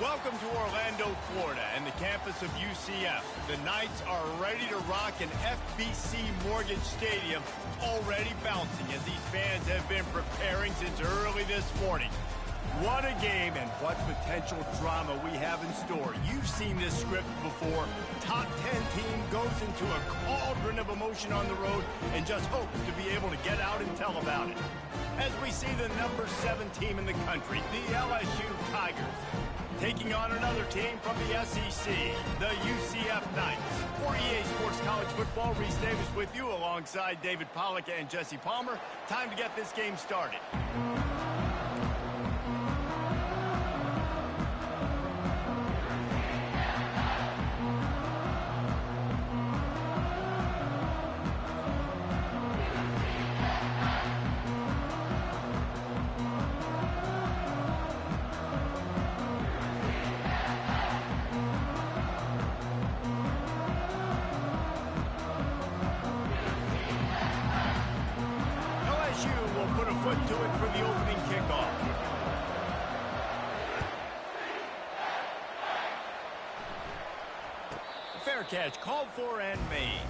Welcome to Orlando, Florida, and the campus of UCF. The Knights are ready to rock an FBC Mortgage Stadium, already bouncing as these fans have been preparing since early this morning. What a game and what potential drama we have in store. You've seen this script before. Top 10 team goes into a cauldron of emotion on the road and just hopes to be able to get out and tell about it. As we see the number 7 team in the country, the LSU Tigers, taking on another team from the SEC, the UCF Knights. For EA Sports College Football, Reese Davis with you alongside David Pollack and Jesse Palmer. Time to get this game started. Foot to it for the opening kickoff. Fair catch called for and made.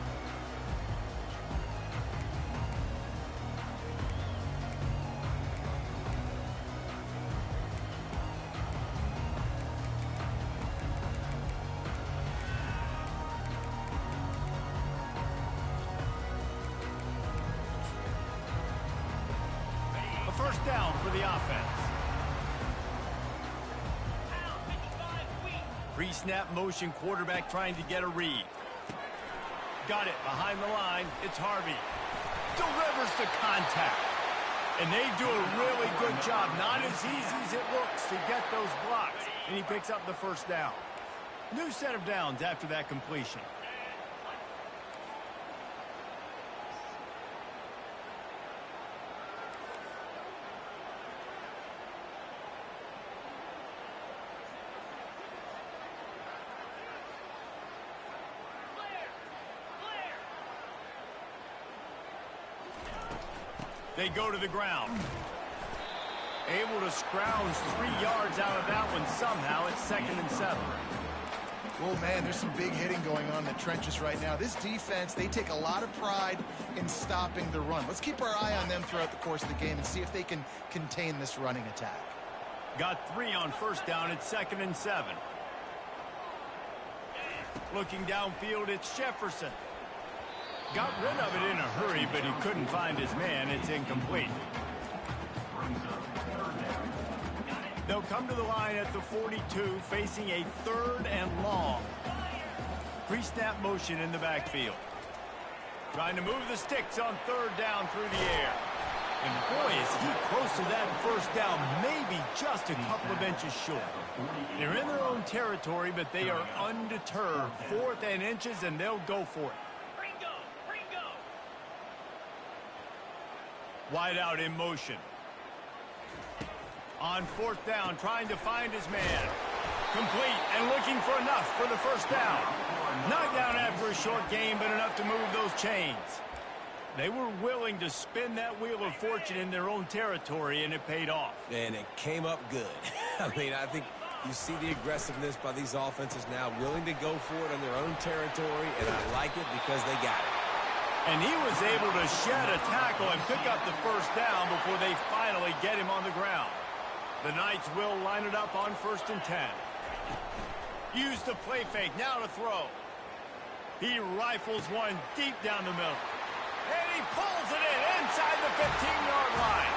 First down for the offense. Pre-snap motion, quarterback trying to get a read. Got it behind the line. It's Harvey. Delivers the contact. And they do a really good job. Not as easy as it looks to get those blocks. And he picks up the first down. New set of downs after that completion. They go to the ground. Able to scrounge 3 yards out of that one somehow. It's 2nd and 7. Well, man, there's some big hitting going on in the trenches right now. This defense, they take a lot of pride in stopping the run. Let's keep our eye on them throughout the course of the game and see if they can contain this running attack. Got 3 on first down. It's 2nd and 7. Looking downfield, it's Jefferson. Got rid of it in a hurry, but he couldn't find his man. It's incomplete. They'll come to the line at the 42, facing a 3rd and long. Pre-snap motion in the backfield. Trying to move the sticks on 3rd down through the air. And boy, is he close to that first down, maybe just a couple of inches short. They're in their own territory, but they are undeterred. 4th and inches, and they'll go for it. Wide out in motion. On 4th down, trying to find his man. Complete and looking for enough for the first down. Knocked down after a short gain, but enough to move those chains. They were willing to spin that wheel of fortune in their own territory, and it paid off. And it came up good. I mean, I think you see the aggressiveness by these offenses now, willing to go for it in their own territory, and I like it because they got it. And he was able to shed a tackle and pick up the first down before they finally get him on the ground. The Knights will line it up on 1st and 10. Use the play fake, now to throw. He rifles one deep down the middle. And he pulls it in inside the 15-yard line.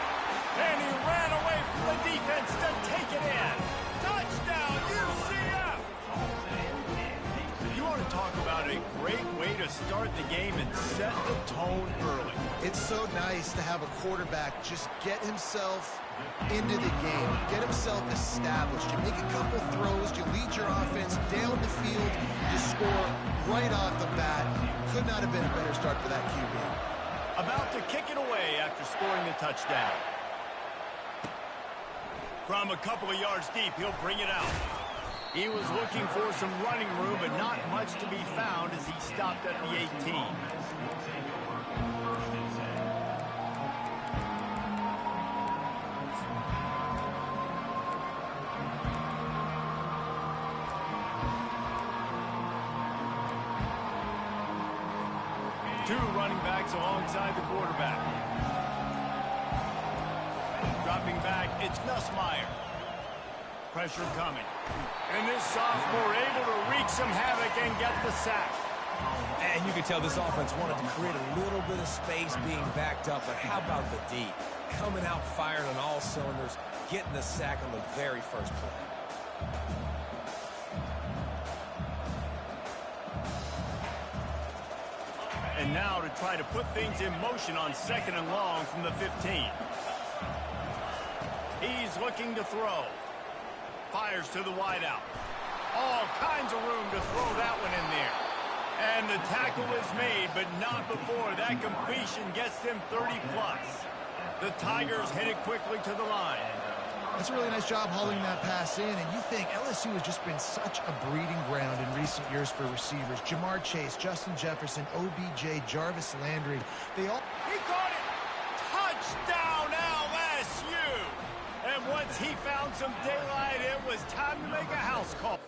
And he ran away from the defense to take it in. Touchdown, UCF! You want to talk about a great way to start the game and set the tone early. It's so nice to have a quarterback just get himself into the game, get himself established. You make a couple throws, you lead your offense down the field, you score right off the bat. Could not have been a better start for that QB. About to kick it away after scoring the touchdown. From a couple of yards deep, he'll bring it out. He was looking for some running room, but not much to be found as he stopped at the 18. Two running backs alongside the quarterback. Dropping back, it's Nussmeier. Pressure coming. And this sophomore able to wreak some havoc and get the sack. And you can tell this offense wanted to create a little bit of space being backed up, but how about the D? Coming out firing on all cylinders, getting the sack on the very first play. And now to try to put things in motion on 2nd and long from the 15. He's looking to throw. Fires to the wideout. All kinds of room to throw that one in there. And the tackle is made, but not before that completion gets them 30+. The Tigers hit it quickly to the line. That's a really nice job hauling that pass in, and you think LSU has just been such a breeding ground in recent years for receivers. Jamar Chase, Justin Jefferson, OBJ, Jarvis Landry, they all... He caught it! Touchdown LSU! And once he found some daylight, it was time to make a house call.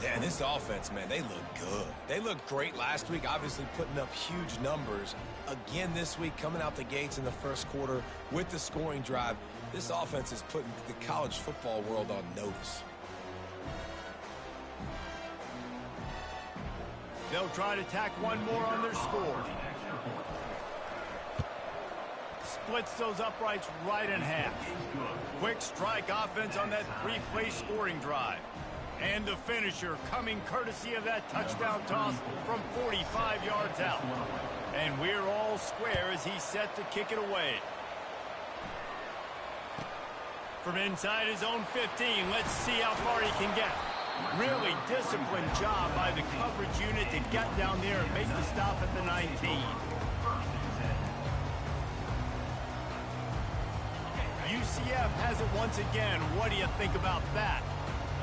Yeah, and this offense, man, they look good. They looked great last week, obviously putting up huge numbers. Again this week, coming out the gates in the first quarter with the scoring drive. This offense is putting the college football world on notice. They'll try to tack one more on their score. Splits those uprights right in half. Quick strike offense on that three-play scoring drive. And the finisher coming courtesy of that touchdown toss from 45 yards out. And we're all square as he's set to kick it away. From inside his own 15, let's see how far he can get. Really disciplined job by the coverage unit to get down there and make the stop at the 19. UCF has it once again. What do you think about that?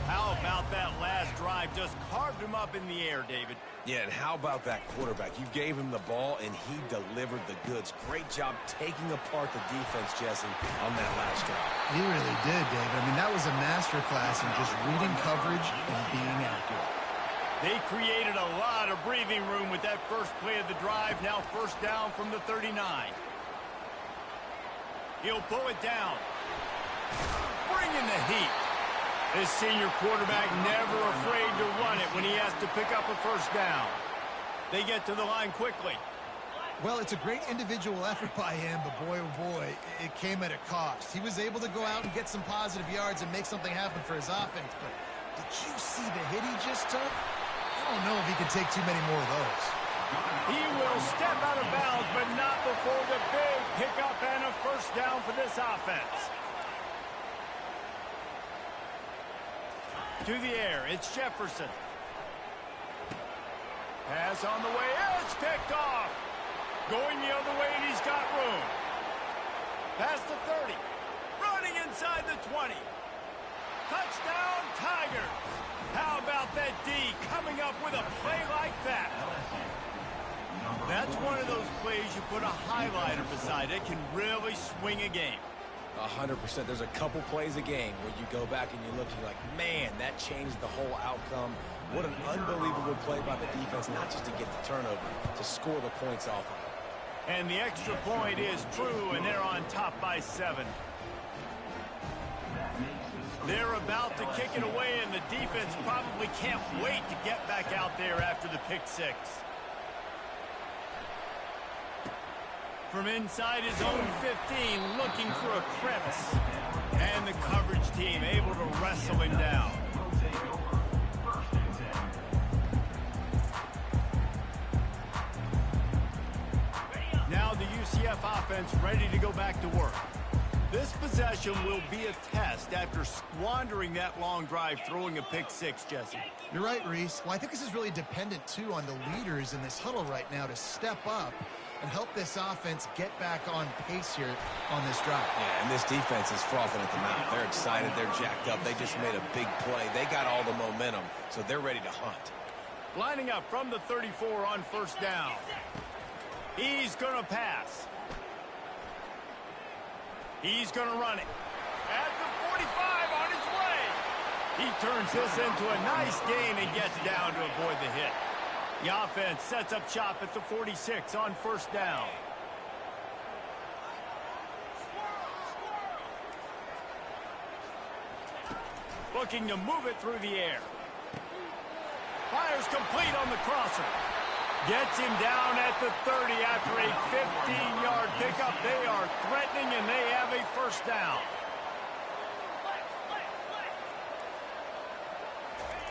How about that last drive? Just carved him up in the air, David. Yeah, and how about that quarterback? You gave him the ball, and he delivered the goods. Great job taking apart the defense, Jesse, on that last drive. He really did, David. I mean, that was a masterclass in just reading coverage and being accurate. They created a lot of breathing room with that first play of the drive. Now first down from the 39. He'll pull it down. Bringing the heat. This senior quarterback never afraid to run it when he has to pick up a first down. They get to the line quickly. Well, it's a great individual effort by him, but boy, oh boy, it came at a cost. He was able to go out and get some positive yards and make something happen for his offense, but did you see the hit he just took? I don't know if he can take too many more of those. He will step out of bounds, but not before the big pickup and a first down for this offense. To the air, it's Jefferson. Pass on the way, it's picked off. Going the other way, and he's got room. Past the 30. Running inside the 20. Touchdown, Tigers. How about that D coming up with a play like that? That's one of those plays you put a highlighter beside it, can really swing a game. 100%. There's a couple plays a game where you go back and you look and you're like, man, that changed the whole outcome. What an unbelievable play by the defense, not just to get the turnover, to score the points off of it. And the extra point is true, and they're on top by 7. They're about to kick it away, and the defense probably can't wait to get back out there after the pick 6. From inside his own 15, looking for a crevice. And the coverage team able to wrestle him down. Now the UCF offense ready to go back to work. This possession will be a test after squandering that long drive, throwing a pick six, Jesse. You're right, Reese. Well, I think this is really dependent, too, on the leaders in this huddle right now to step up and help this offense get back on pace here on this drive. Yeah, and this defense is frothing at the mouth. They're excited. They're jacked up. They just made a big play. They got all the momentum, so they're ready to hunt. Lining up from the 34 on first down. He's going to pass. He's going to run it. At the 45 on his way. He turns this into a nice gain and gets down to avoid the hit. The offense sets up shop at the 46 on first down. Looking to move it through the air. Fires complete on the crosser. Gets him down at the 30 after a 15-yard pickup. They are threatening, and they have a first down.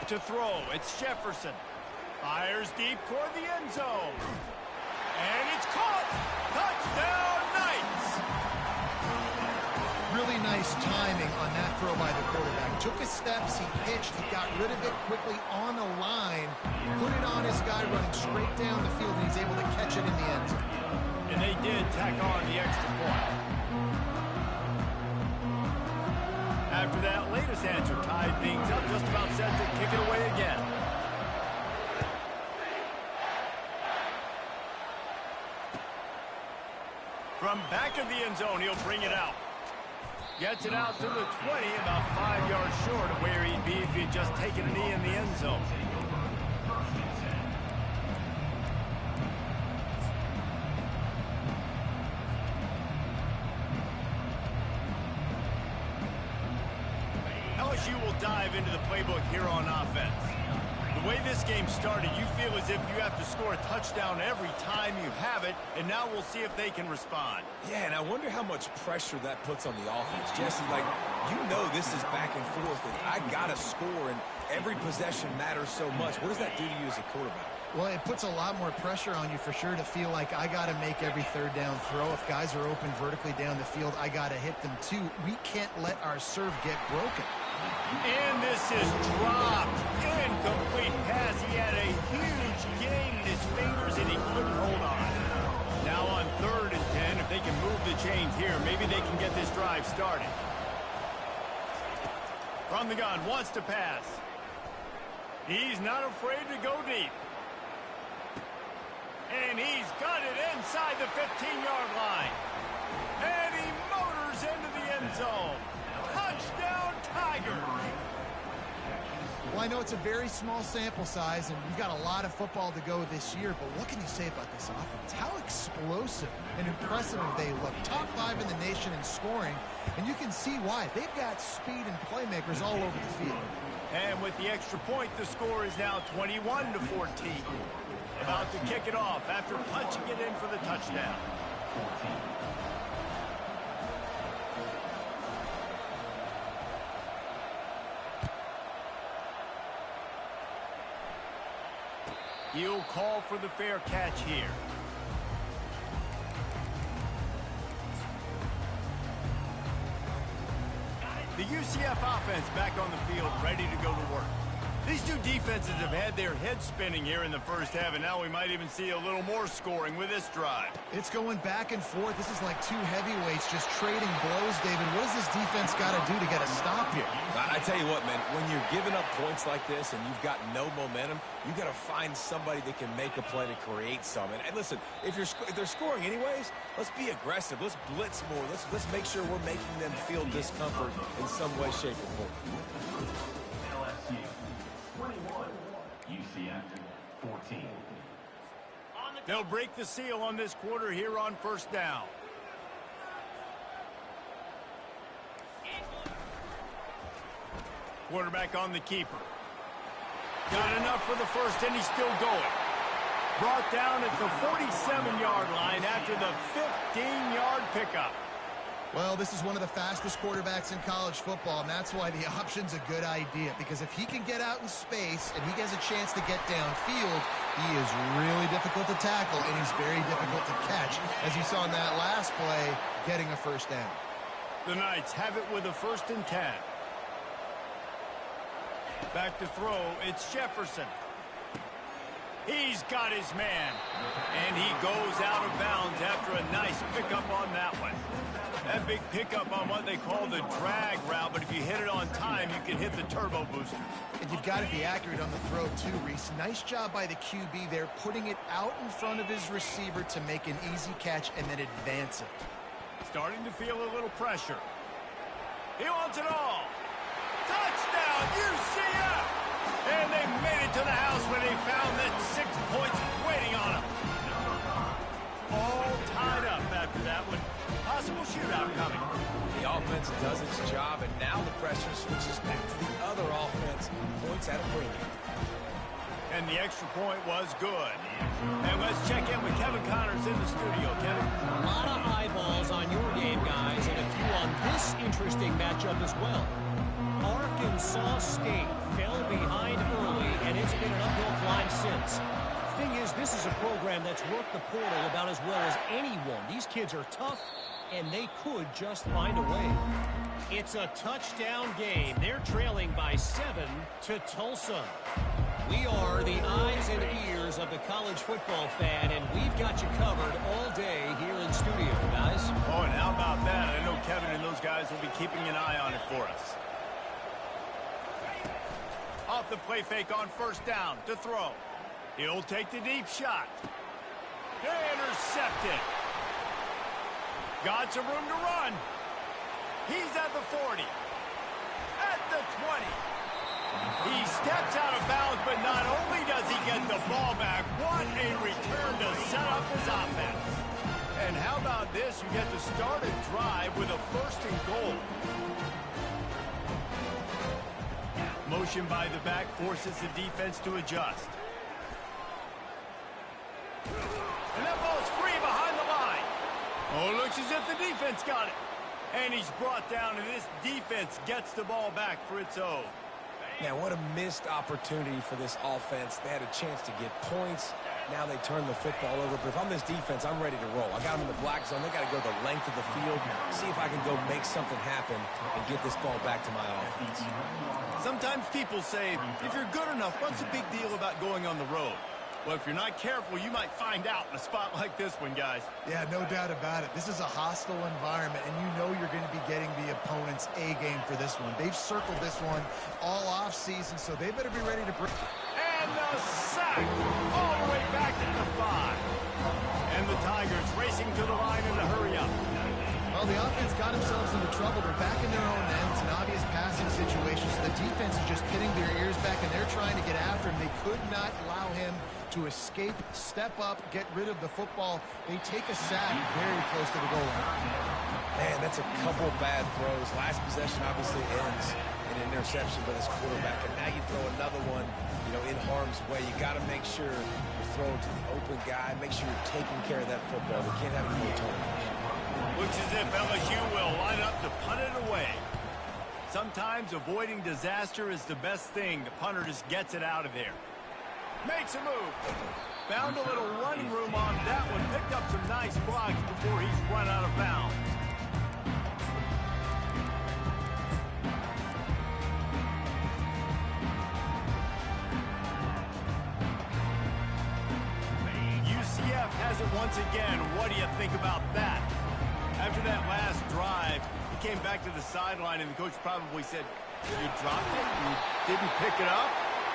To throw, it's Jefferson. Fires deep toward the end zone. And it's caught. Touchdown, Knights. Really nice timing on that throw by the quarterback. Took his steps, he pitched, he got rid of it quickly on the line, put it on his guy running straight down the field, and he's able to catch it in the end zone. And they did tack on the extra point. After that latest answer tied things up, just about set to kick it away again. From back of the end zone, he'll bring it out. Gets it out to the 20, about 5 yards short of where he'd be if he'd just taken a knee in the end zone. LSU will dive into the playbook here on offense. The way this game started, you feel as if you have to score a touchdown every time you have it, and now we'll see if they can respond. Yeah, and I wonder how much pressure that puts on the offense. Jesse, like, you know this is back and forth, and I got to score, and every possession matters so much. What does that do to you as a quarterback? Well, it puts a lot more pressure on you for sure to feel like I got to make every third down throw. If guys are open vertically down the field, I got to hit them too. We can't let our serve get broken. And this is dropped. Incomplete pass. He had a huge gain in his fingers, and he couldn't hold on. Now on 3rd and 10, if they can move the chains here, maybe they can get this drive started. From the gun, wants to pass. He's not afraid to go deep. And he's got it inside the 15-yard line. And he motors into the end zone. Touchdown, Tigers. Well, I know it's a very small sample size, and we've got a lot of football to go this year, but what can you say about this offense? How explosive and impressive they look. Top 5 in the nation in scoring, and you can see why. They've got speed and playmakers all over the field. And with the extra point, the score is now 21-14. About to kick it off after punching it in for the touchdown. He'll call for the fair catch here. The UCF offense back on the field, ready to go to work. These two defenses have had their heads spinning here in the first half, and now we might even see a little more scoring with this drive. It's going back and forth. This is like two heavyweights just trading blows, David. What does this defense got to do to get a stop here? I tell you what, man, when you're giving up points like this and you've got no momentum, you got to find somebody that can make a play to create some. And listen, if they're scoring anyways, let's be aggressive. Let's blitz more. Let's make sure we're making them feel discomfort in some way, shape, or form. LSU 21, UCF 14. They'll break the seal on this quarter here on first down. Quarterback on the keeper. Got enough for the first, and he's still going. Brought down at the 47-yard line after the 15-yard pickup. Well, this is one of the fastest quarterbacks in college football, and that's why the option's a good idea, because if he can get out in space and he has a chance to get downfield, he is really difficult to tackle, and he's very difficult to catch, as you saw in that last play, getting a first down. The Knights have it with a 1st and 10. Back to throw, it's Jefferson. He's got his man. And he goes out of bounds after a nice pickup on that one. That big pickup on what they call the drag route, but if you hit it on time, you can hit the turbo booster. And you've got to be accurate on the throw, too, Reese. Nice job by the QB there, putting it out in front of his receiver to make an easy catch and then advance it. Starting to feel a little pressure. He wants it all. Touchdown, UCF! And they made it to the house when they found that 6 points waiting on them. All tied up after that one. Possible shootout coming. The offense does its job, and now the pressure switches back to the other offense. Points at a premium. And the extra point was good. And let's check in with Kevin Connors in the studio. Kevin? A lot of eyeballs on your game, guys, and a few on this interesting matchup as well. Arkansas State fell behind early, and it's been an uphill climb since. Thing is, this is a program that's worked the portal about as well as anyone. These kids are tough, and they could just find a way. It's a touchdown game. They're trailing by 7 to Tulsa. We are the eyes and ears of the college football fan, and we've got you covered all day here in studio, guys. Oh, and how about that? I know Kevin and those guys will be keeping an eye on it for us. Off the play fake on 1st down to throw. He'll take the deep shot. Intercepted. Got some room to run. He's at the 40. At the 20. He steps out of bounds, but not only does he get the ball back, what a return to set up his offense. And how about this? You get to start a drive with a 1st and goal. Motion by the back forces the defense to adjust. And that ball's free behind the line. Oh, looks as if the defense got it. And he's brought down, and this defense gets the ball back for its own. Man, what a missed opportunity for this offense. They had a chance to get points. Now they turn the football over. But if I'm this defense, I'm ready to roll. I got them in the black zone. They got to go the length of the field, see if I can go make something happen and get this ball back to my offense. Sometimes people say, if you're good enough, what's the big deal about going on the road? Well, if you're not careful, you might find out in a spot like this one, guys. Yeah, no doubt about it. This is a hostile environment, and you know you're going to be getting the opponent's A-game for this one. They've circled this one all off-season, so they better be ready to bring... And the sack all the way back to the 5. And the Tigers racing to the line in a hurry up. Well, the offense got themselves into trouble. They're back in their own end. It's an obvious passing situation, so the defense is just pinning their ears back, and they're trying to get after him. They could not allow him to escape, step up, get rid of the football. They take a sack very close to the goal line. Man, that's a couple bad throws. Last possession obviously ends in an interception by this quarterback, and now you throw another one, in harm's way. You got to make sure you're throwing to the open guy. Make sure you're taking care of that football. We can't have any more turnovers. Looks as if LSU will line up to punt it away. Sometimes avoiding disaster is the best thing. The punter just gets it out of there. Makes a move. Found a little running room on that one. Picked up some nice blocks before he's run out of bounds. UCF has it once again. What do you think about that? After that last drive, he came back to the sideline, and the coach probably said, you dropped it? You didn't pick it up?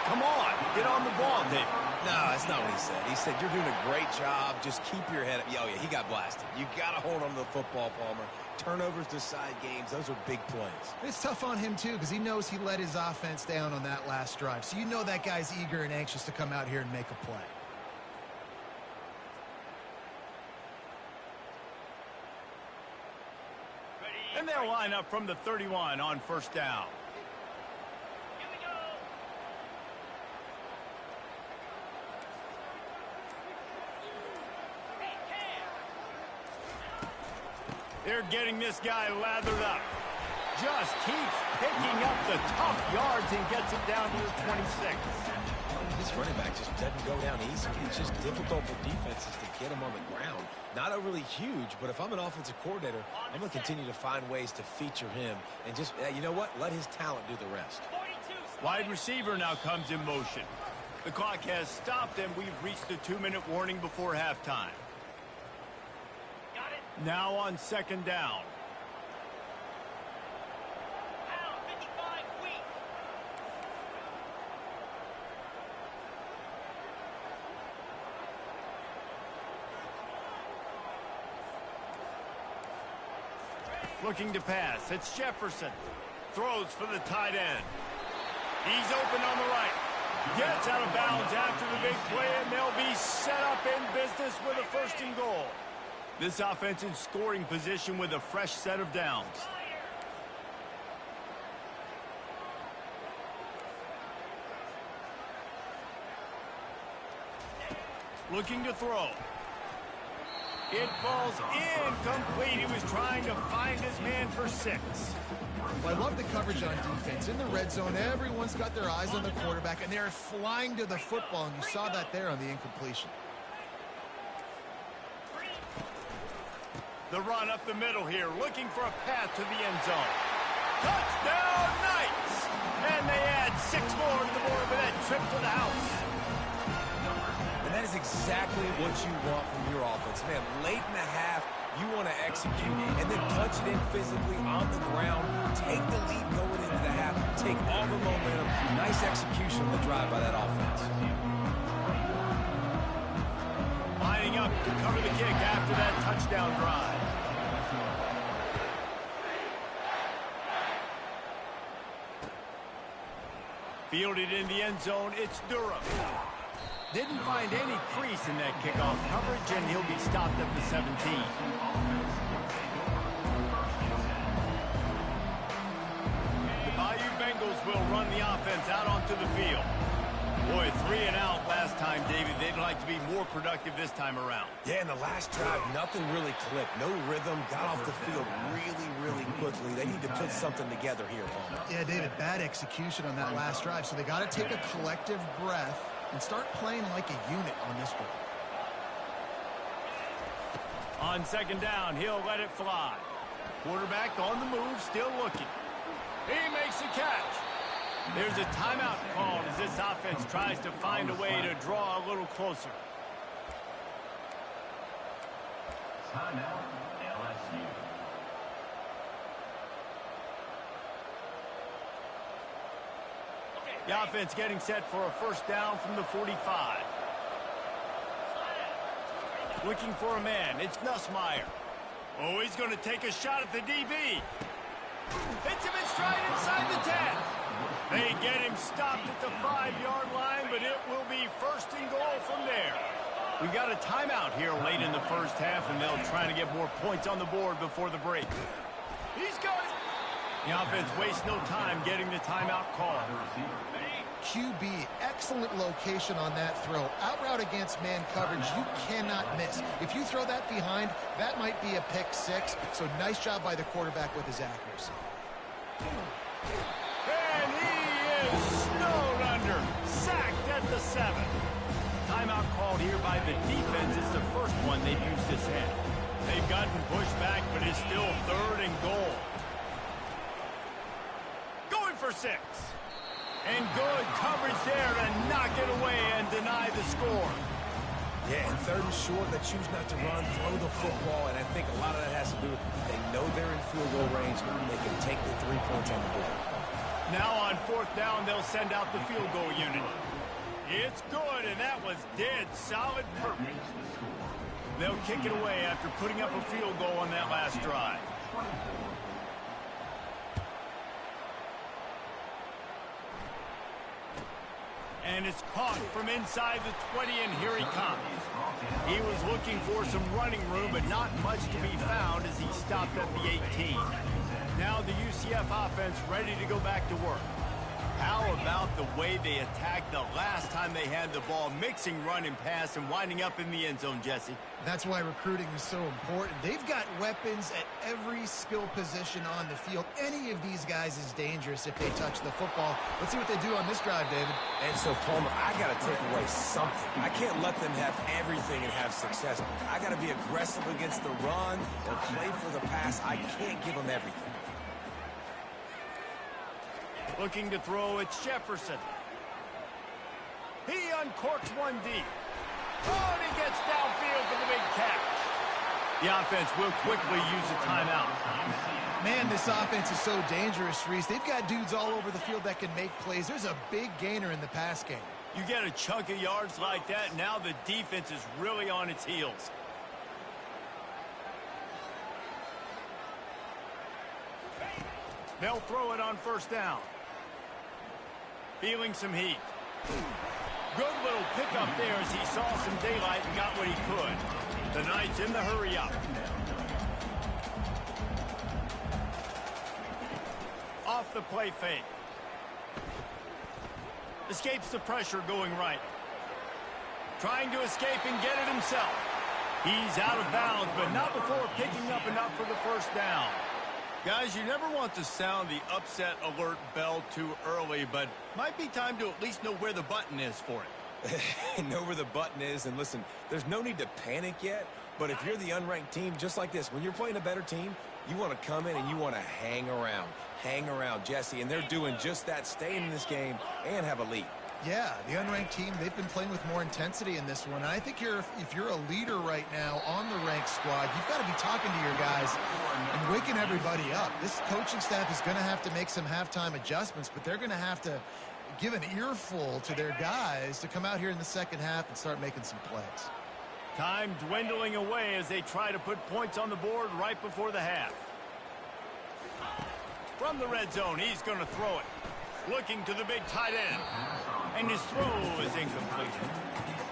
Come on, get on the ball, David. No, that's not what he said. He said, you're doing a great job. Just keep your head up. Oh, yeah, he got blasted. You got to hold on to the football, Palmer. Turnovers decide games. Those are big plays. It's tough on him, too, because he knows he let his offense down on that last drive. So you know that guy's eager and anxious to come out here and make a play. And they'll line up from the 31 on 1st down. They're getting this guy lathered up. Just keeps picking up the tough yards and gets it down to the 26. His this running back just doesn't go down easy. It's just difficult for defenses to get him on the ground. Not overly huge, but if I'm an offensive coordinator, I'm going to continue to find ways to feature him and just, you know what, let his talent do the rest. Wide receiver now comes in motion. The clock has stopped, and we've reached the 2-minute warning before halftime. Now on second down. Looking to pass. It's Jefferson. Throws for the tight end. He's open on the right. Gets out of bounds after the big play, and they'll be set up in business with a 1st and goal. This offense in scoring position with a fresh set of downs. Looking to throw. It falls incomplete. He was trying to find his man for 6. Well, I love the coverage on defense. In the red zone, everyone's got their eyes on the quarterback, and they're flying to the football, and you saw that there on the incompletion. The run up the middle here, looking for a path to the end zone. Touchdown, Knights! And they add 6 more to the board with that trip to the house. And that is exactly what you want from your offense. Man, late in the half, you want to execute and then punch it in physically on the ground, take the lead going into the half, take all the momentum. Nice execution on the drive by that offense. Lining up to cover the kick after that touchdown drive. Fielded in the end zone, it's Durham. Didn't find any crease in that kickoff coverage, and he'll be stopped at the 17. The Bayou Bengals will run the offense out onto the field. Boy, 3 and out last time, David. They'd like to be more productive this time around. Yeah, in the last drive, nothing really clicked. No rhythm, got off the field really quickly. They need to put something together here, Paul. Yeah, David, bad execution on that last drive, so they got to take a collective breath and start playing like a unit on this one. On second down, he'll let it fly. Quarterback on the move, still looking. He makes a catch. There's a timeout called as this offense tries to find a way to draw a little closer. Timeout, LSU. The offense getting set for a 1st down from the 45. Looking for a man. It's Nussmeier. Oh, he's going to take a shot at the DB. Hits him in stride inside the 10. They get him stopped at the 5-yard line, but it will be 1st and goal from there. We got a timeout here late in the first half, and they'll try to get more points on the board before the break. He's got it. The offense wastes no time getting the timeout called. QB, excellent location on that throw. Out route against man coverage, you cannot miss. If you throw that behind, that might be a pick 6. So nice job by the quarterback with his accuracy. And he is snowed under. Sacked at the 7. Timeout called here by the defense. It's the first one they've used this hand. They've gotten pushed back, but it's still 3rd and goal. Going for 6. And good coverage there to knock it away and deny the score. Yeah, and 3rd and short, they choose not to run, throw the football, and I think a lot of that has to do with they know they're in field goal range. They can take the 3 points on the board. Now on 4th down, they'll send out the field goal unit. It's good, and that was dead solid perfect. They'll kick it away after putting up a field goal on that last drive. And it's caught from inside the 20, and here he comes. He was looking for some running room, but not much to be found as he stopped at the 18. Now the UCF offense ready to go back to work. How about the way they attacked the last time they had the ball, mixing run and pass and winding up in the end zone, Jesse? That's why recruiting is so important. They've got weapons at every skill position on the field. Any of these guys is dangerous if they touch the football. Let's see what they do on this drive, David. And so, Palmer, I got to take away something. I can't let them have everything and have success. I got to be aggressive against the run or play for the pass. I can't give them everything. Looking to throw, it's Jefferson. He uncorks one deep. Oh, and he gets downfield for the big catch. The offense will quickly use a timeout. Man, this offense is so dangerous, Reese. They've got dudes all over the field that can make plays. There's a big gainer in the pass game. You get a chunk of yards like that, now the defense is really on its heels. They'll throw it on first down. Feeling some heat. Good little pickup there as he saw some daylight and got what he could. The Knights in the hurry up. Off the play fake. Escapes the pressure going right. Trying to escape and get it himself. He's out of bounds, but not before picking up enough for the first down. Guys, you never want to sound the upset alert bell too early, but might be time to at least know where the button is for it. Know where the button is, and listen, there's no need to panic yet, but if you're the unranked team, just like this, when you're playing a better team, you want to come in and you want to hang around, Jesse, and they're doing just that, staying in this game and have a lead. Yeah, the unranked team, they've been playing with more intensity in this one. And I think if you're a leader right now on the ranked squad, you've got to be talking to your guys and waking everybody up. This coaching staff is going to have to make some halftime adjustments, but they're going to have to give an earful to their guys to come out here in the second half and start making some plays. Time dwindling away as they try to put points on the board right before the half. From the red zone, he's going to throw it. Looking to the big tight end. And his throw is incomplete.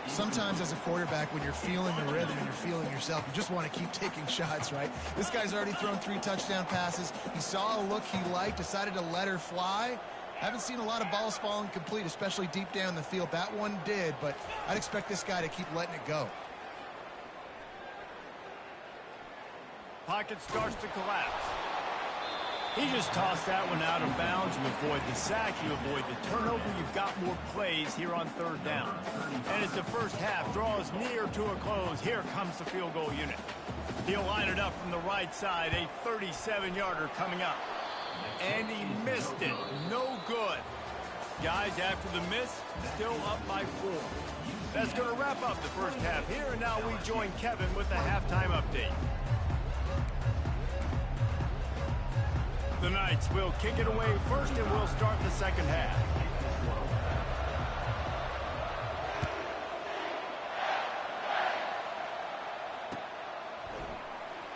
Sometimes as a quarterback, when you're feeling the rhythm and you're feeling yourself, you just want to keep taking shots, right? This guy's already thrown 3 touchdown passes. He saw a look he liked, decided to let her fly. Haven't seen a lot of balls falling complete, especially deep down the field. That one did, but I'd expect this guy to keep letting it go. Pocket starts to collapse. He just tossed that one out of bounds. You avoid the sack, you avoid the turnover. You've got more plays here on third down. And as the first half draws near to a close, here comes the field goal unit. He'll line it up from the right side, a 37-yarder coming up. And he missed it. No good. Guys, after the miss, still up by 4. That's going to wrap up the first half here, and now we join Kevin with the halftime update. The Knights will kick it away first, and we'll start the second half.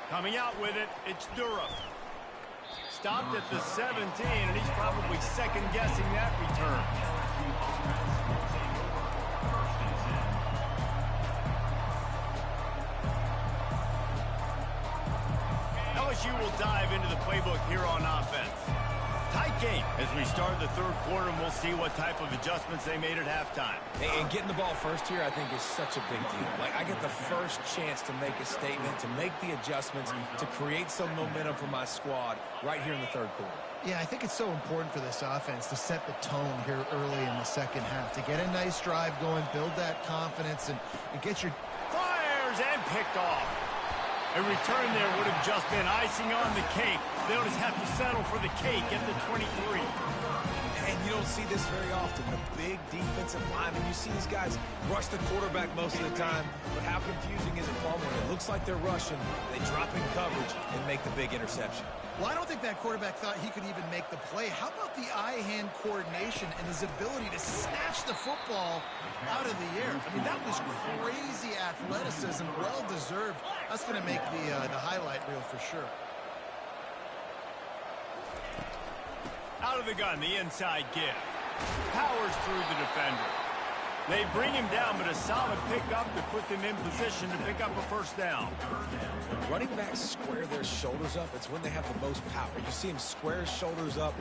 Coming out with it, it's Durham. Stopped at the 17, and he's probably second-guessing that return. LSU will dive into the playbook here on offense. Tight game as we start the third quarter, and we'll see what type of adjustments they made at halftime. And getting the ball first here, I think, is such a big deal. Like, I get the first chance to make a statement, to make the adjustments, to create some momentum for my squad right here in the third quarter. Yeah, I think it's so important for this offense to set the tone here early in the second half, to get a nice drive going, build that confidence, and get your... Fires and picked off. A return there would have just been icing on the cake. They'll just have to settle for the cake at the 23. And you don't see this very often. The big defensive linemen, you see these guys rush the quarterback most of the time, but how confusing is it, Palmer? It looks like they're rushing, they drop in coverage and make the big interception. Well, I don't think that quarterback thought he could even make the play. How about the eye-hand coordination and his ability to snatch the football out of the air? I mean, that was crazy athleticism, well-deserved. That's going to make the highlight reel for sure. Out of the gun, the inside give. Powers through the defender. They bring him down, but a solid pickup to put them in position to pick up a first down. When running backs square their shoulders up, it's when they have the most power. You see him square his shoulders up,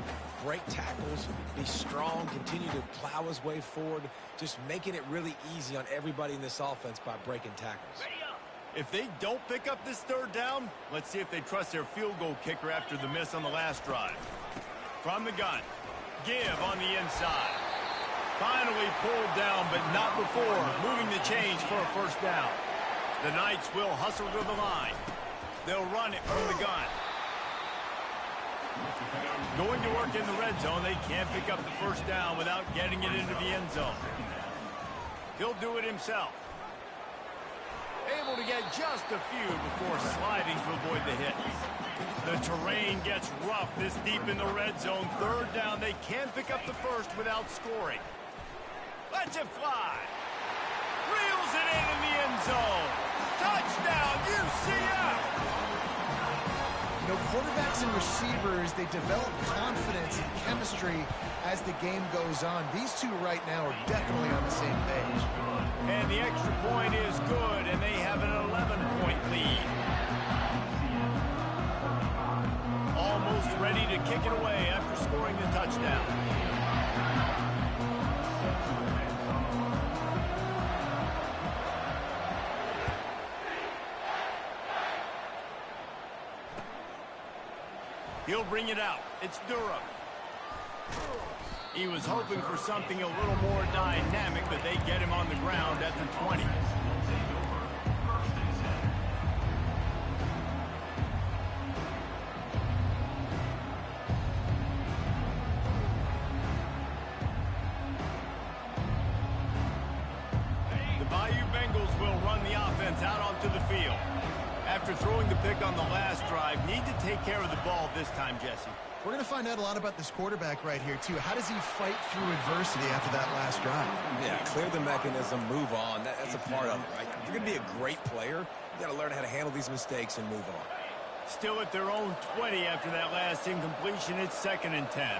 break tackles, be strong, continue to plow his way forward, just making it really easy on everybody in this offense by breaking tackles. If they don't pick up this third down, let's see if they trust their field goal kicker after the miss on the last drive. From the gun, give on the inside. Finally pulled down, but not before moving the chains for a first down. The Knights will hustle to the line. They'll run it from the gun. Going to work in the red zone, they can't pick up the first down without getting it into the end zone. He'll do it himself. Able to get just a few before sliding to avoid the hit. The terrain gets rough this deep in the red zone. Third down, they can't pick up the first without scoring. Lets it fly. Reels it in the end zone. Touchdown, UCF! You know, quarterbacks and receivers, they develop confidence and chemistry as the game goes on. These two right now are definitely on the same page. And the extra point is good, and they have an 11-point lead. Almost ready to kick it away after scoring the touchdown. He'll bring it out. It's Durham. He was hoping for something a little more dynamic, but they get him on the ground at the 20. The Bayou Bengals will run the offense out onto the field. After throwing the pick on the last drive, need to take care of the ball this time, Jesse. We're going to find out a lot about this quarterback right here, too. How does he fight through adversity after that last drive? Yeah, clear the mechanism, move on. That's a part of it, right? If you're going to be a great player, you got to learn how to handle these mistakes and move on. Still at their own 20 after that last incompletion. It's 2nd and 10.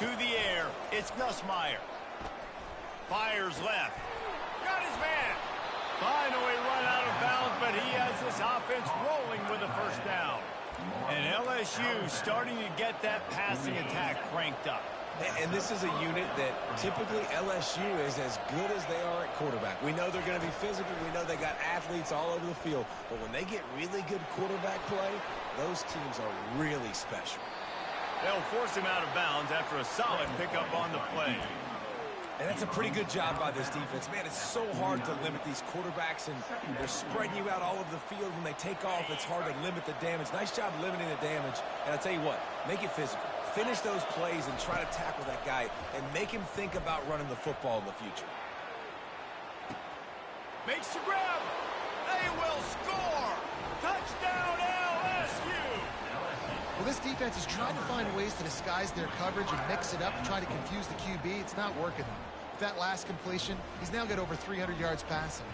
To the air, it's Nussmeier. Fires left. Got his man. Finally run out of bounds, but he has this offense rolling with a first down. And LSU starting to get that passing attack cranked up. And this is a unit that typically LSU is as good as they are at quarterback. We know they're going to be physical. We know they got athletes all over the field. But when they get really good quarterback play, those teams are really special. They'll force him out of bounds after a solid pickup on the play. And that's a pretty good job by this defense. Man, it's so hard to limit these quarterbacks, and they're spreading you out all over the field. When they take off, it's hard to limit the damage. Nice job limiting the damage. And I'll tell you what, make it physical. Finish those plays and try to tackle that guy and make him think about running the football in the future. Makes the grab. They will score. Touchdown, LSU. Well, this defense is trying to find ways to disguise their coverage and mix it up to try to confuse the QB. It's not working. With that last completion, he's now got over 300 yards passing.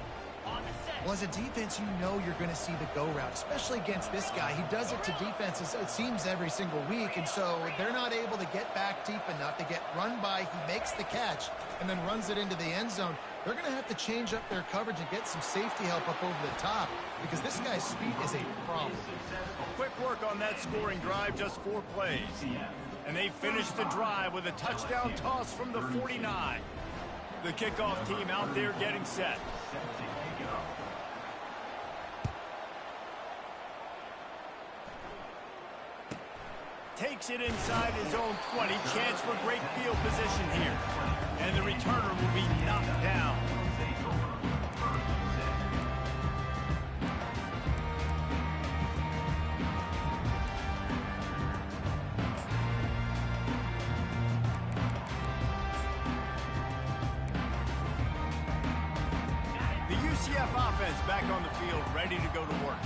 Well, as a defense, you know you're going to see the go route, especially against this guy. He does it to defenses, it seems, every single week, and so they're not able to get back deep enough. They get run by, he makes the catch, and then runs it into the end zone. They're going to have to change up their coverage and get some safety help up over the top because this guy's speed is a problem. Quick work on that scoring drive, just 4 plays. And they finish the drive with a touchdown toss from the 49. The kickoff team out there getting set. Takes it inside his own 20. Chance for great field position here. And the returner will be knocked down. The UCF offense back on the field, ready to go to work.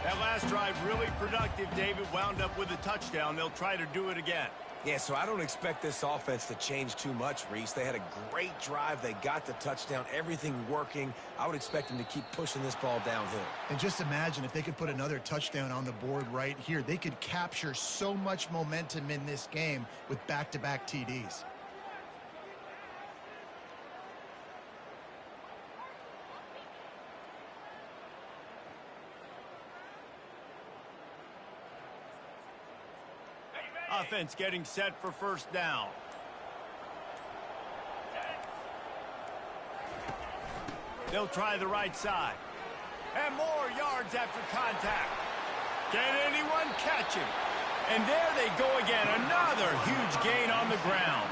That last drive really productive, David, wound up with a touchdown. They'll try to do it again. Yeah, so I don't expect this offense to change too much, Reese. They had a great drive. They got the touchdown, everything working. I would expect them to keep pushing this ball downhill. And just imagine if they could put another touchdown on the board right here. They could capture so much momentum in this game with back-to-back TDs. Offense getting set for first down. They'll try the right side. And more yards after contact. Can anyone catch him? And there they go again. Another huge gain on the ground.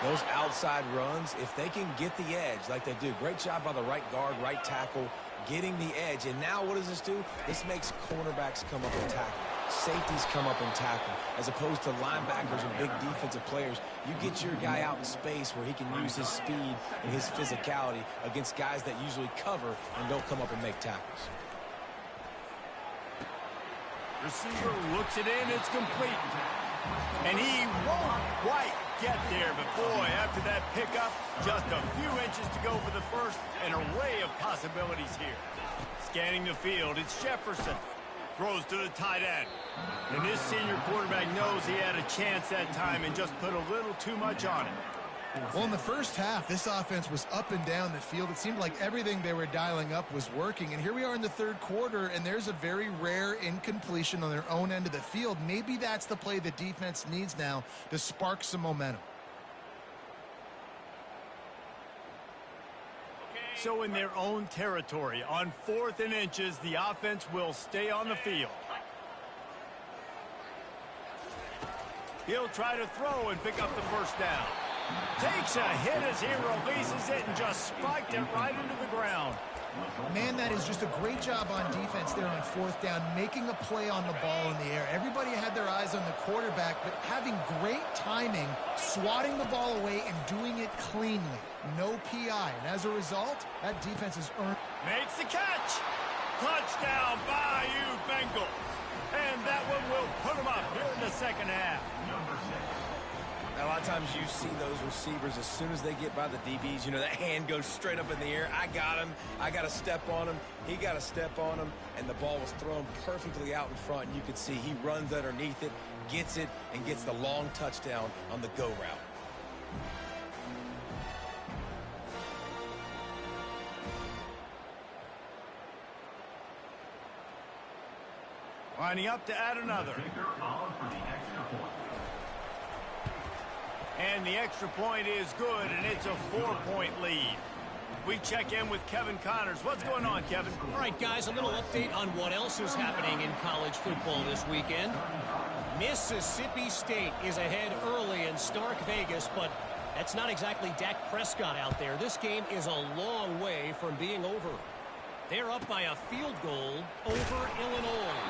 Those outside runs, if they can get the edge like they do, great job by the right guard, right tackle, getting the edge. And now what does this do? This makes cornerbacks come up and tackle. Safeties come up and tackle. As opposed to linebackers and big defensive players, you get your guy out in space where he can use his speed and his physicality against guys that usually cover and don't come up and make tackles. Receiver looks it in, it's complete. And he won't quite get there, but boy, after that pickup, just a few inches to go for the first. An array of possibilities here. Scanning the field, it's Jefferson. Throws to the tight end. And this senior quarterback knows he had a chance that time and just put a little too much on it. Well, in the first half, this offense was up and down the field. It seemed like everything they were dialing up was working. And here we are in the third quarter, and there's a very rare incompletion on their own end of the field. Maybe that's the play the defense needs now to spark some momentum. So in their own territory, on 4th and inches, the offense will stay on the field. He'll try to throw and pick up the first down. Takes a hit as he releases it and just spiked it right into the ground. Man, that is just a great job on defense there on 4th down, making a play on the ball in the air. Everybody had their eyes on the quarterback, but having great timing, swatting the ball away, and doing it cleanly. No PI. And as a result, that defense has earned... Makes the catch. Touchdown, Bayou Bengals. And that one will put them up here in the second half. Now, a lot of times you see those receivers, as soon as they get by the DBs, you know, that hand goes straight up in the air. I got him. I got to step on him. He got to step on him. And the ball was thrown perfectly out in front. And you can see he runs underneath it, gets it, and gets the long touchdown on the go route. Lining up to add another. And the extra point is good, and it's a 4-point lead. We check in with Kevin Connors. What's going on, Kevin? All right, guys, a little update on what else is happening in college football this weekend. Mississippi State is ahead early in Stark Vegas, but that's not exactly Dak Prescott out there. This game is a long way from being over. They're up by a field goal over Illinois.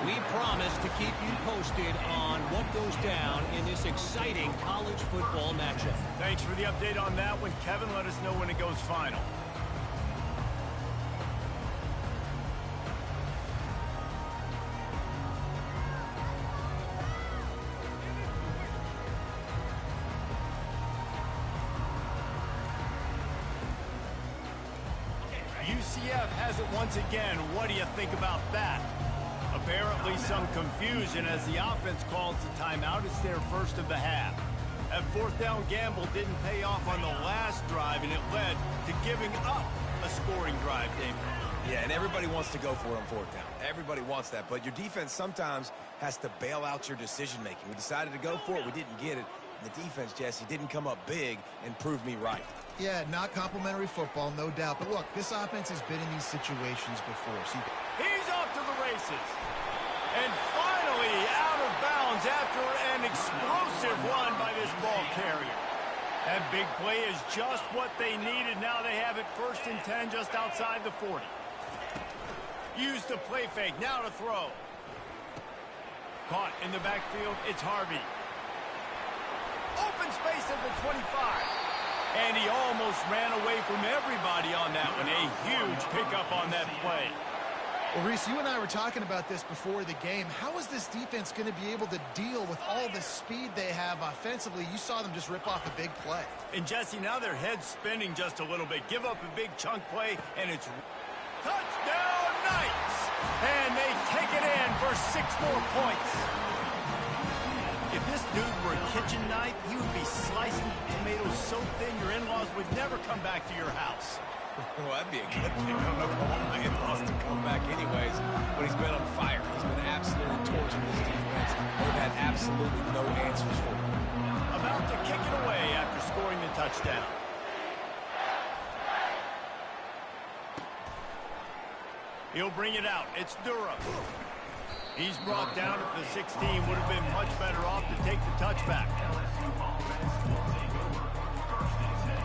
We promise to keep you posted on what goes down in this exciting college football matchup. Thanks for the update on that one, Kevin. Let us know when it goes final. UCF has it once again. What do you think about that? Apparently some confusion as the offense calls the timeout. It's their first of the half. That 4th down gamble didn't pay off on the last drive, and it led to giving up a scoring drive, David. Yeah, and everybody wants to go for it on 4th down. Everybody wants that, but your defense sometimes has to bail out your decision-making. We decided to go for it. We didn't get it. The defense, Jesse, didn't come up big and prove me right. Yeah, not complimentary football, no doubt. But look, this offense has been in these situations before. So he's off to the races. And finally out of bounds after an explosive run by this ball carrier. That big play is just what they needed. Now they have it 1st and 10 just outside the 40. Use the play fake. Now to throw. Caught in the backfield. It's Harvey. Open space at the 25. And he almost ran away from everybody on that one. A huge pickup on that play. Well, Reese, you and I were talking about this before the game. How is this defense going to be able to deal with all the speed they have offensively? You saw them just rip off a big play. And, Jesse, now their head's spinning just a little bit. Give up a big chunk play, and it's touchdown Knights! And they take it in for 6 more points. If this dude were a kitchen knife, he would be slicing tomatoes so thin your in-laws would never come back to your house. Well, that'd be a good thing. I don't know if I want my in-laws to come back anyways, but he's been on fire. He's been absolutely torching this defense. They've had absolutely touchdown. He'll bring it out. It's Durham. He's brought down at the 16. Would have been much better off to take the touchback. LSU offense will take over 1st and 10.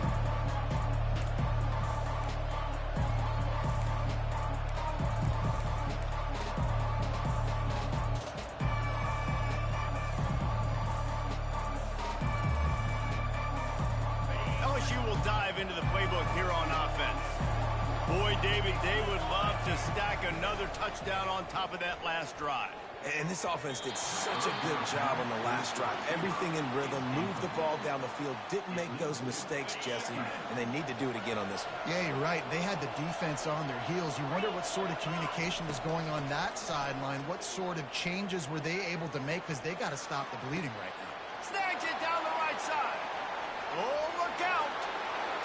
LSU will dive into the playbook here on offense. Boy, David, they would love to stack another touchdown on top of that last drive. And this offense did such a good job on the last drive. Everything in rhythm, moved the ball down the field, didn't make those mistakes, Jesse, and they need to do it again on this one. Yeah, you're right. They had the defense on their heels. You wonder what sort of communication was going on that sideline. What sort of changes were they able to make, because they got to stop the bleeding right now. Snags it down the right side. Oh, look out.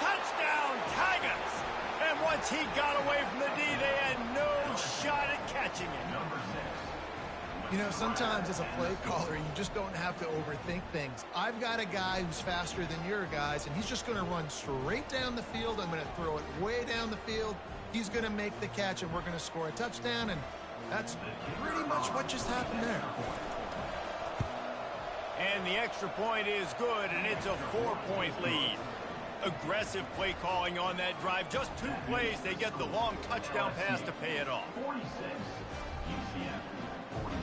Touchdown, Tigers. And once he got away from the D, they had no shot at catching it. Number 6. You know, sometimes as a play caller, you just don't have to overthink things. I've got a guy who's faster than your guys, and he's just going to run straight down the field. I'm going to throw it way down the field. He's going to make the catch, and we're going to score a touchdown, and that's pretty much what just happened there. And the extra point is good, and it's a 4-point lead. Aggressive play calling on that drive. Just 2 plays, they get the long touchdown pass to pay it off. 46. UCF 42.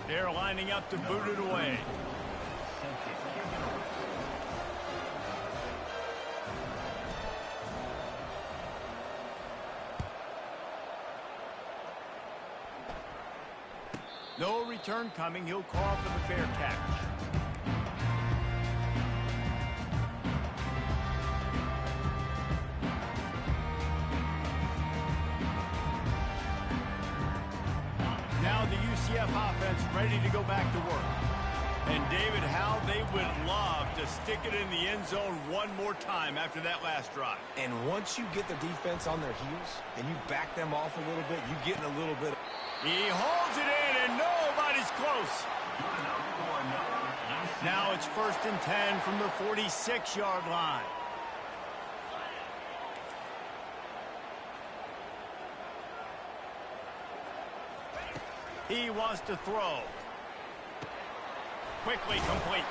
They're lining up to boot it away. No return coming. He'll call for the fair catch. Now the UCF offense ready to go back to work. And David, how they would love to stick it in the end zone one more time after that last drive. And once you get the defense on their heels and you back them off a little bit, you get in a little bit. He holds it in, and nobody's close. Now it's 1st and 10 from the 46-yard line. He wants to throw. Quickly complete.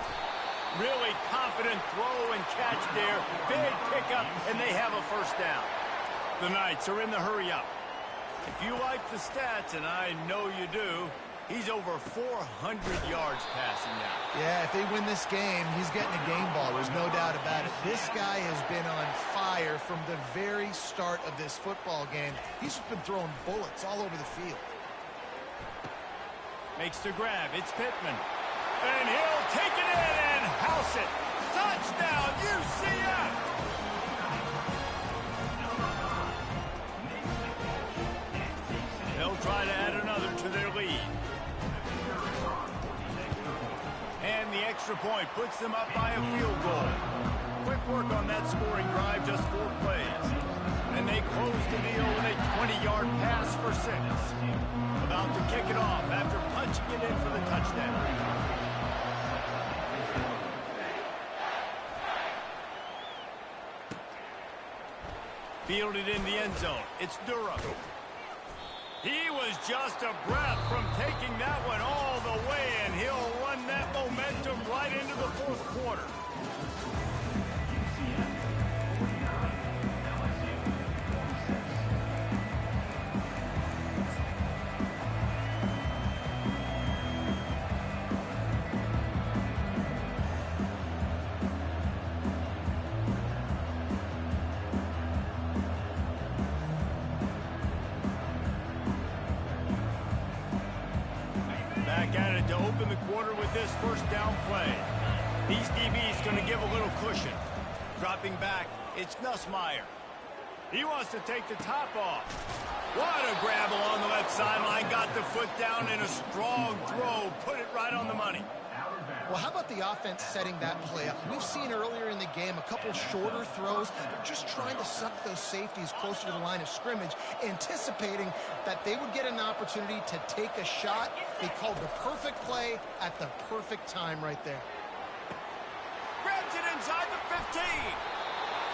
Really confident throw and catch there. Big pickup, and they have a 1st down. The Knights are in the hurry-up. If you like the stats, and I know you do, he's over 400 yards passing now. Yeah, if they win this game, he's getting a game ball. There's no doubt about it. This guy has been on fire from the very start of this football game. He's just been throwing bullets all over the field. Makes the grab. It's Pittman. And he'll take it in and house it. Touchdown, UCF! They'll try to add another to their lead. And the extra point puts them up by a field goal. Quick work on that scoring drive, just 4 plays. And they close the deal with a 20-yard pass for 6. About to kick it off after punching it in for the touchdown. Fielded in the end zone. It's Durham. He was just a breath from taking that one all the way, and he'll run that momentum right into the 4th quarter. Back at it to open the quarter with this 1st down play. These DBs going to give a little cushion. Dropping back, it's Nussmeier. He wants to take the top off. What a grab along the left sideline. Got the foot down in a strong throw. Put it right on the money. Well, how about the offense setting that play up? We've seen earlier in the game a couple shorter throws. They're just trying to suck those safeties closer to the line of scrimmage, anticipating that they would get an opportunity to take a shot. They called the perfect play at the perfect time right there.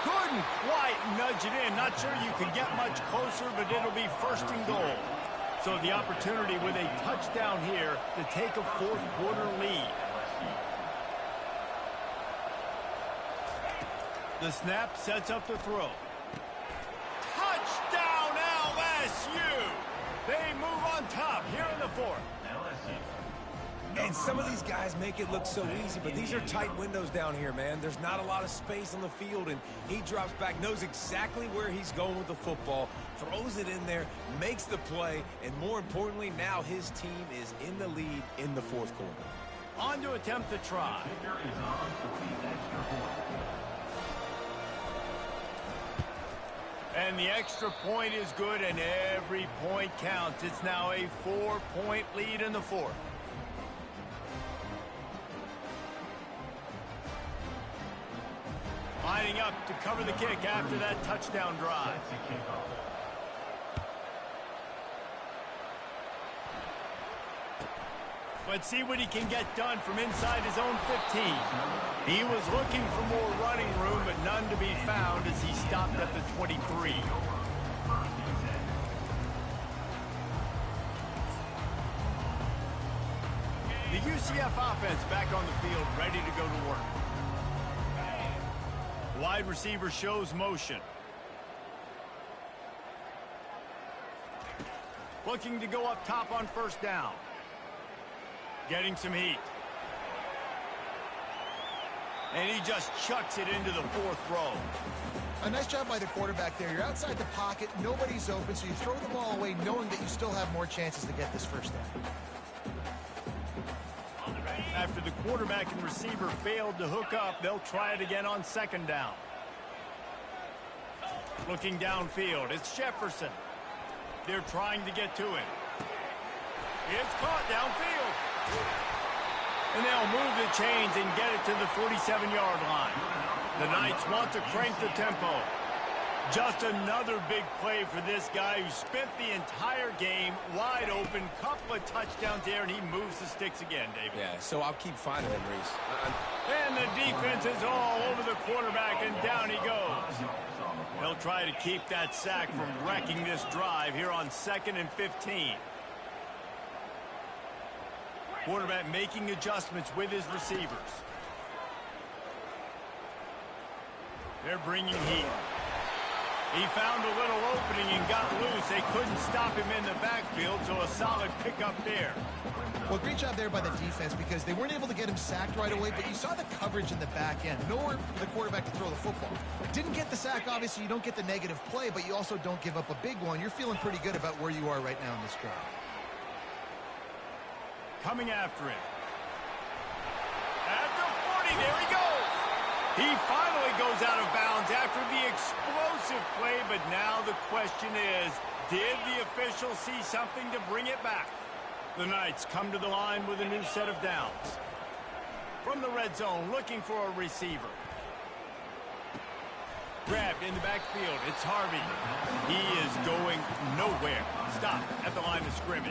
Couldn't quite nudge it in. Not sure you could get much closer, but it'll be first and goal. So the opportunity with a touchdown here to take a fourth-quarter lead. The snap sets up the throw. Touchdown, LSU! They move on top here in the fourth. And some of these guys make it look so easy, but these are tight windows down here, man. There's not a lot of space on the field, and he drops back, knows exactly where he's going with the football, throws it in there, makes the play, and more importantly, now his team is in the lead in the fourth quarter. On to attempt the try. And the extra point is good, and every point counts. It's now a 4-point lead in the fourth. Lining up to cover the kick after that touchdown drive. Let's see what he can get done from inside his own 15. He was looking for more running room, but none to be found as he stopped at the 23. The UCF offense back on the field, ready to go to work. Wide receiver shows motion. Looking to go up top on first down. Getting some heat. And he just chucks it into the fourth row. A nice job by the quarterback there. You're outside the pocket, nobody's open, so you throw the ball away knowing that you still have more chances to get this first down. After the quarterback and receiver failed to hook up, they'll try it again on second down. Looking downfield, it's Jefferson. They're trying to get to him. It's caught downfield. And they'll move the chains and get it to the 47-yard line. The Knights want to crank the tempo. Just another big play for this guy who spent the entire game wide open. Couple of touchdowns there, and he moves the sticks again, David. Yeah, so I'll keep finding him, Reese. And the defense is all over the quarterback, and down he goes. He'll try to keep that sack from wrecking this drive here on 2nd and 15. Quarterback making adjustments with his receivers. They're bringing heat. He found a little opening and got loose. They couldn't stop him in the backfield, so a solid pickup there. Well, great job there by the defense because they weren't able to get him sacked right away, but you saw the coverage in the back end. Nowhere for the quarterback to throw the football. Didn't get the sack, obviously. You don't get the negative play, but you also don't give up a big one. You're feeling pretty good about where you are right now in this drive. Coming after him. At the 40, there he goes. He finally goes out of bounds after the explosive play, but now the question is, did the official see something to bring it back? The Knights come to the line with a new set of downs. From the red zone, looking for a receiver. Grabbed in the backfield, it's Harvey. He is going nowhere. Stop at the line of scrimmage.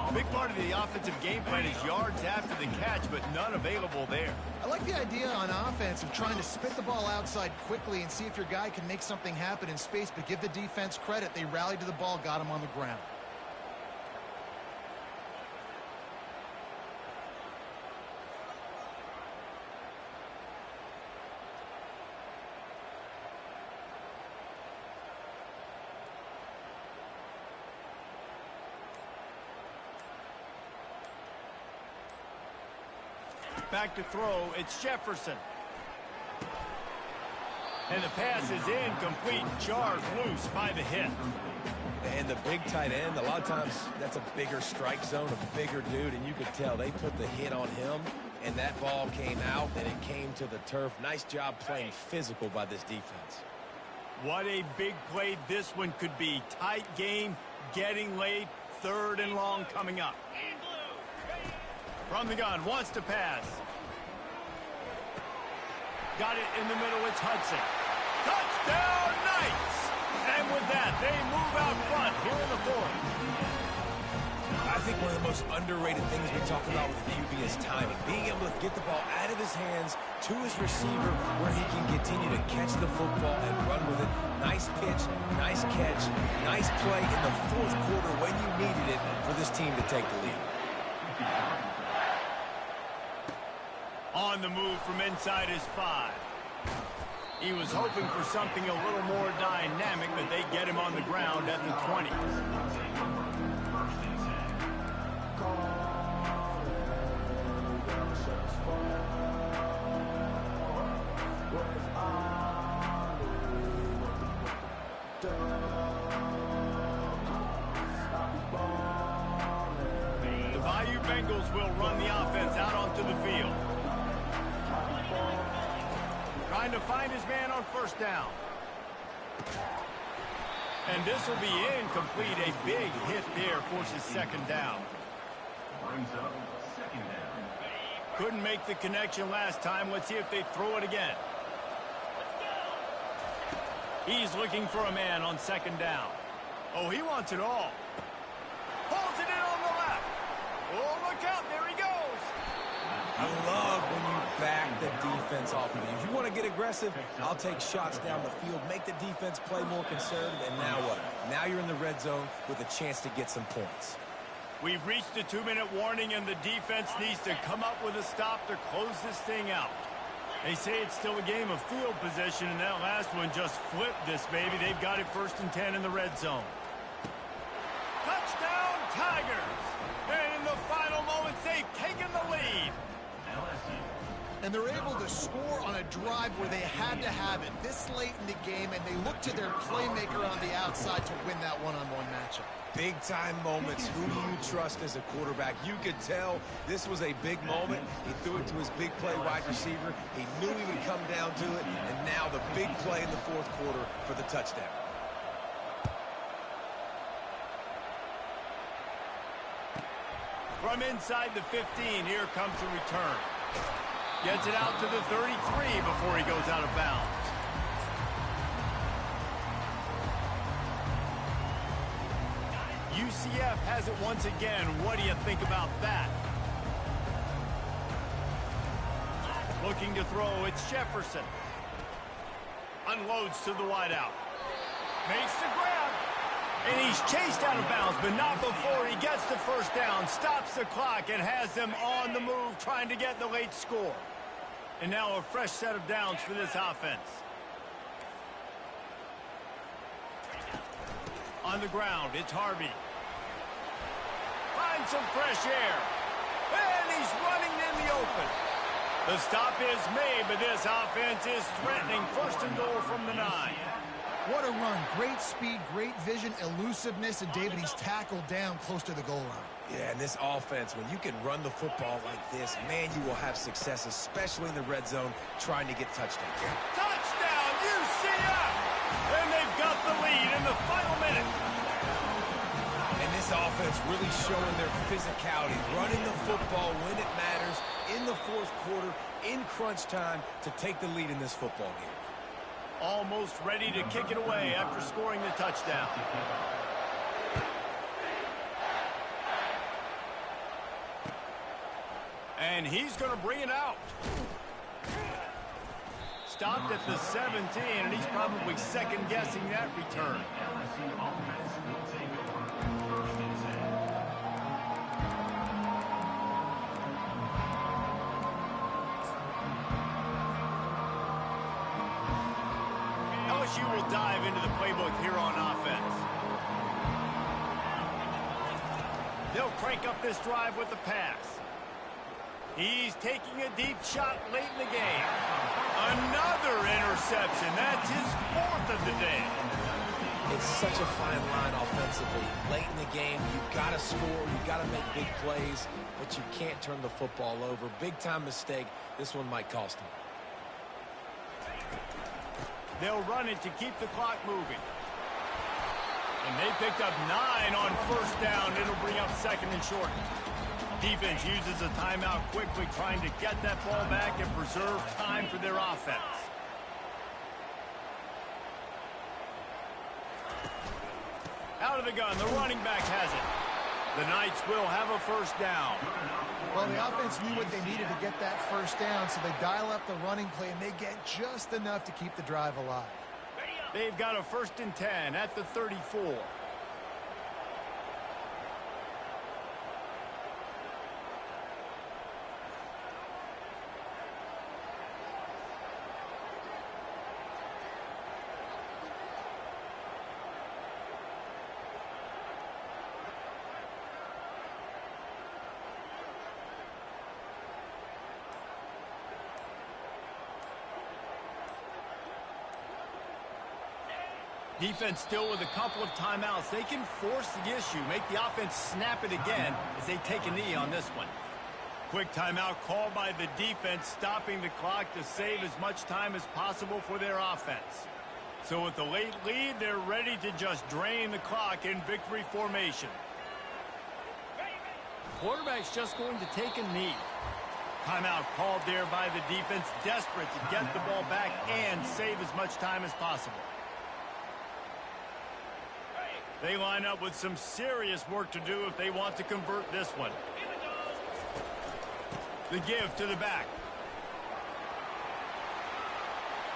A big part of the offensive game plan is yards after the catch, but none available there. I like the idea on offense of trying to spit the ball outside quickly and see if your guy can make something happen in space, but give the defense credit. They rallied to the ball, got him on the ground. Back to throw, it's Jefferson. And the pass is incomplete, charged loose by the hit. And the big tight end, a lot of times that's a bigger strike zone, a bigger dude, and you could tell they put the hit on him, and that ball came out, and it came to the turf. Nice job playing physical by this defense. What a big play this one could be. Tight game, getting late, 3rd and long coming up. From the gun, wants to pass. Got it in the middle, it's Hudson. Touchdown, Knights! And with that, they move out front here in the 4th. I think one of the most underrated things we talk about with the QB is timing. Being able to get the ball out of his hands to his receiver where he can continue to catch the football and run with it. Nice pitch, nice catch, nice play in the fourth quarter when you needed it for this team to take the lead. On the move from inside his 5. He was hoping for something a little more dynamic, but they get him on the ground at the 20. The Bayou Bengals will run the offense out onto the field. Trying to find his man on first down. And this will be incomplete. A big hit there forces second down. Brings up second down. Couldn't make the connection last time. Let's see if they throw it again. He's looking for a man on second down. Oh, he wants it all. Pulls it in on the left. Oh, look out. There he goes. I love when you back the defense off of you. If you want to get aggressive, I'll take shots down the field, make the defense play more conservative, and now what? Now you're in the red zone with a chance to get some points. We've reached a 2-minute warning, and the defense needs to come up with a stop to close this thing out. They say it's still a game of field position, and that last one just flipped this baby. They've got it 1st and 10 in the red zone. Touchdown, Tigers! And in the final moments, they've taken the lead. And they're able to score on a drive where they had to have it this late in the game, and they look to their playmaker on the outside to win that one-on-one matchup. Big-time moments. Who do you trust as a quarterback? You could tell this was a big moment. He threw it to his big play wide receiver. He knew he would come down to it, and now the big play in the fourth quarter for the touchdown. From inside the 15, here comes the return. Gets it out to the 33 before he goes out of bounds. UCF has it once again. What do you think about that? Looking to throw, it's Jefferson. Unloads to the wideout. Makes the grab. And he's chased out of bounds, but not before he gets the first down, stops the clock, and has them on the move trying to get the late score. And now a fresh set of downs for this offense. On the ground, it's Harvey. Finds some fresh air. And he's running in the open. The stop is made, but this offense is threatening. 1st and goal from the 9. What a run. Great speed, great vision, elusiveness, and David, he's tackled down close to the goal line. Yeah, and this offense, when you can run the football like this, man, you will have success, especially in the red zone, trying to get touchdowns. Touchdown, UCF! And they've got the lead in the final minute. And this offense really showing their physicality, running the football when it matters, in the fourth quarter, in crunch time, to take the lead in this football game. Almost ready to kick it away after scoring the touchdown. And he's going to bring it out. Stopped at the 17, and he's probably second-guessing that return. LSU will dive into the playbook here on offense. They'll crank up this drive with the pass. He's taking a deep shot late in the game. Another interception. That's his 4th of the day. It's such a fine line offensively. Late in the game, you've got to score, you've got to make big plays, but you can't turn the football over. Big-time mistake. This one might cost him. They'll run it to keep the clock moving. And they picked up 9 on first down. It'll bring up 2nd and short. Defense uses a timeout quickly, trying to get that ball back and preserve time for their offense. Out of the gun, the running back has it. The Knights will have a first down. Well, the offense knew what they needed to get that first down, so they dial up the running play, and they get just enough to keep the drive alive. They've got a 1st and 10 at the 34. Defense still with a couple of timeouts. They can force the issue, make the offense snap it again as they take a knee on this one. Quick timeout called by the defense, stopping the clock to save as much time as possible for their offense. So with the late lead, they're ready to just drain the clock in victory formation. Quarterback's just going to take a knee. Timeout called there by the defense, desperate to get the ball back and save as much time as possible. They line up with some serious work to do if they want to convert this one. The give to the back.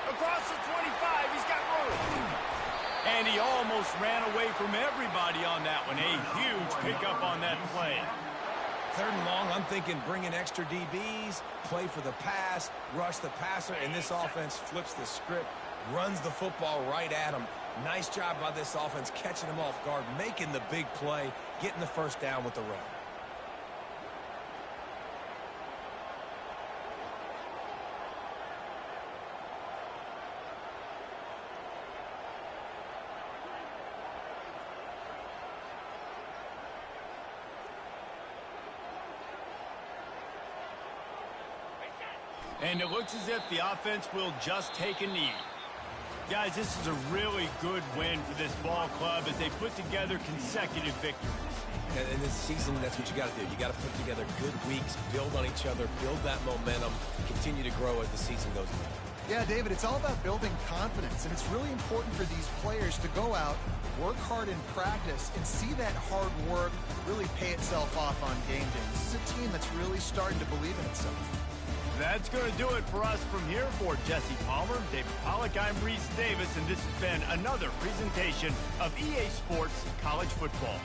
Across the 25, he's got room. And he almost ran away from everybody on that one. A huge pickup on that play. 3rd and long, I'm thinking bring in extra DBs, play for the pass, rush the passer, and this offense flips the script, runs the football right at him. Nice job by this offense catching him off guard, making the big play, getting the first down with the run. And it looks as if the offense will just take a knee. Guys, this is a really good win for this ball club as they put together consecutive victories. And in this season, that's what you got to do. You got to put together good weeks, build on each other, build that momentum, continue to grow as the season goes on. Yeah, David, it's all about building confidence, and it's really important for these players to go out, work hard in practice, and see that hard work really pay itself off on game day. This is a team that's really starting to believe in itself. That's going to do it for us from here. For Jesse Palmer, David Pollack, I'm Reese Davis, and this has been another presentation of EA Sports College Football.